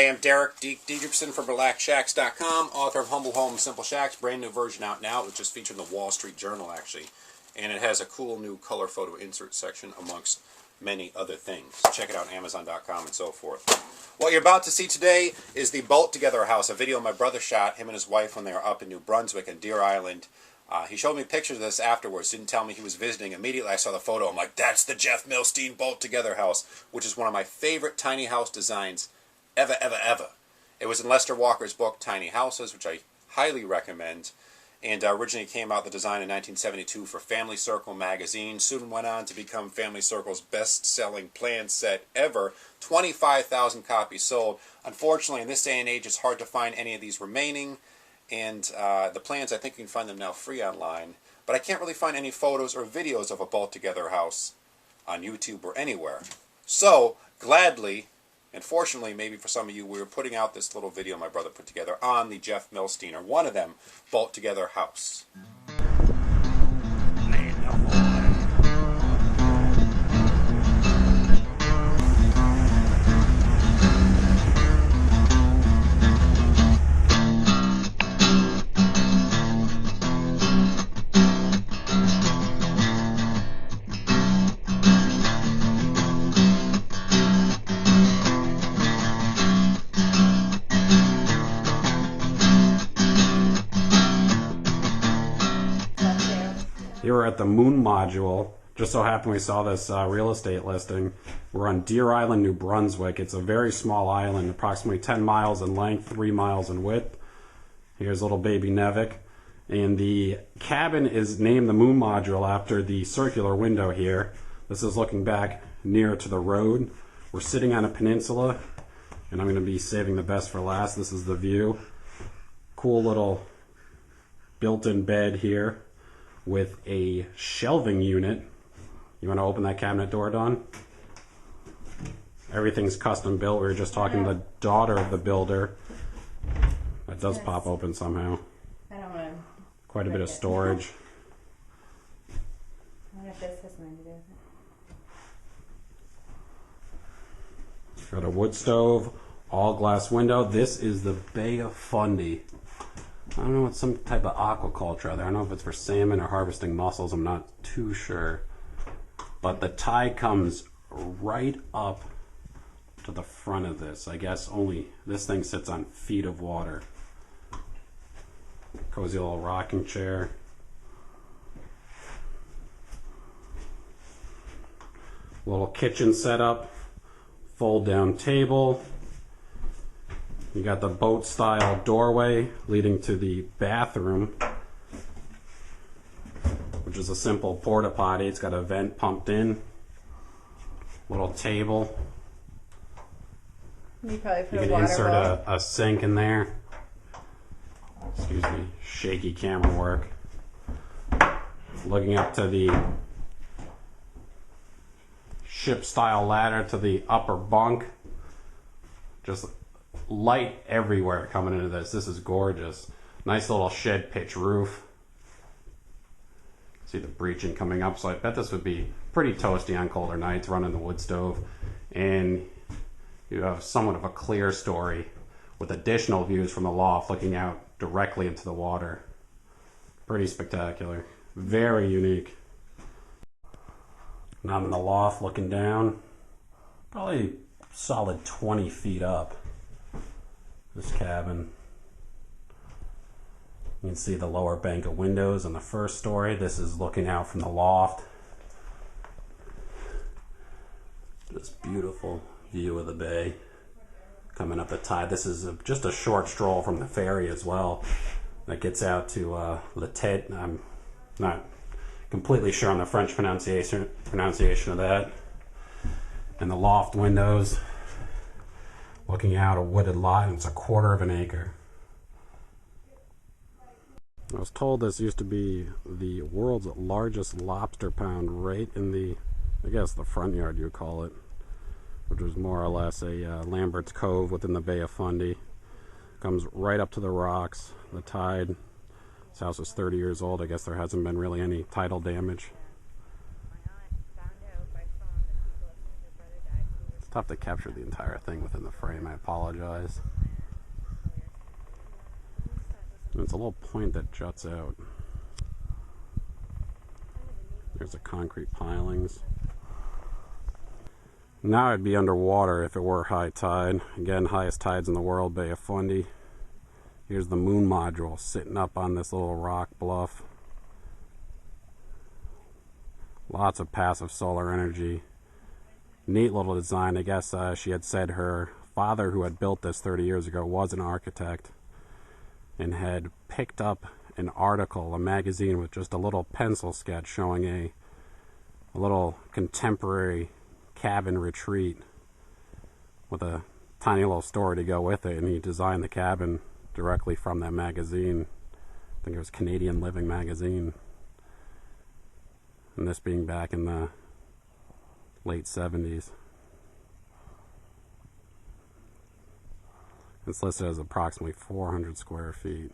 Hey, I'm Diedricksen from RelaxShacks.com, author of Humble Homes, Simple Shacks. Brand new version out now. It just featured in the Wall Street Journal, actually. And it has a cool new color photo insert section amongst many other things. Check it out on Amazon.com and so forth. What you're about to see today is the Bolt Together house, a video my brother shot, him and his wife, when they were up in New Brunswick and Deer Island. He showed me pictures of this afterwards, didn't tell me he was visiting. Immediately I saw the photo, I'm like, that's the Jeff Milstein Bolt Together house, which is one of my favorite tiny house designs ever. It was in Lester Walker's book, Tiny Houses, which I highly recommend, and originally came out the design in 1972 for Family Circle magazine. Soon went on to become Family Circle's best-selling plan set ever. 25,000 copies sold. Unfortunately, in this day and age, it's hard to find any of these remaining, and the plans, I think you can find them now free online, but I can't really find any photos or videos of a Bolt Together house on YouTube or anywhere. So, gladly, and fortunately, maybe for some of you, we were putting out this little video my brother put together on the Jeff Milstein, or one of them, Bolt Together house. Here we're at the Moon Module. Just so happened we saw this real estate listing. We're on Deer Island, New Brunswick. It's a very small island, approximately 10 miles in length, 3 miles in width. Here's little baby Nevik. And the cabin is named the Moon Module after the circular window here. This is looking back near to the road. We're sitting on a peninsula, and I'm going to be saving the best for last. This is the view. Cool little built-in bed here with a shelving unit. You want to open that cabinet door, Dawn? Everything's custom built. We were just talking to the daughter of the builder. That does pop open somehow. I don't want to. Quite a bit of storage. I wonder if this has something to do with it. Got a wood stove, all glass window. This is the Bay of Fundy. I don't know, it's some type of aquaculture out there. I don't know if it's for salmon or harvesting mussels. I'm not too sure. But the tide comes right up to the front of this. I guess only this thing sits on feet of water. Cozy little rocking chair. Little kitchen setup. Fold down table. You got the boat style doorway leading to the bathroom, which is a simple porta potty. It's got a vent pumped in. Little table. You probably put You a can water insert bowl. a sink in there. Excuse me, shaky camera work. Looking up to the ship style ladder to the upper bunk. Just light everywhere coming into this. This is gorgeous. Nice little shed pitch roof. See the breaching coming up, so I bet this would be pretty toasty on colder nights running the wood stove. And you have somewhat of a clear story with additional views from the loft looking out directly into the water. Pretty spectacular. Very unique. Now I'm in the loft looking down. Probably solid 20 feet up. This cabin. You can see the lower bank of windows on the first story. This is looking out from the loft. Just beautiful view of the bay coming up the tide. This is just a short stroll from the ferry as well. That gets out to La Tête. I'm not completely sure on the French pronunciation of that. And the loft windows. Looking out a wooded lot, and it's a 1/4 of an acre. I was told this used to be the world's largest lobster pound right in the, I guess the front yard you would call it, which was more or less a Lambert's Cove within the Bay of Fundy. Comes right up to the rocks, the tide. This house is 30 years old. I guess there hasn't been really any tidal damage. Tough to capture the entire thing within the frame, I apologize. And it's a little point that juts out. There's the concrete pilings. Now I'd be underwater if it were high tide. Again, highest tides in the world, Bay of Fundy. Here's the moon module sitting up on this little rock bluff. Lots of passive solar energy. Neat little design. I guess she had said her father, who had built this 30 years ago, was an architect and had picked up an article, a magazine, with just a little pencil sketch showing a little contemporary cabin retreat with a tiny little story to go with it, and he designed the cabin directly from that magazine. I think it was Canadian Living magazine, and this being back in the late 70s. It's listed as approximately 400 square feet.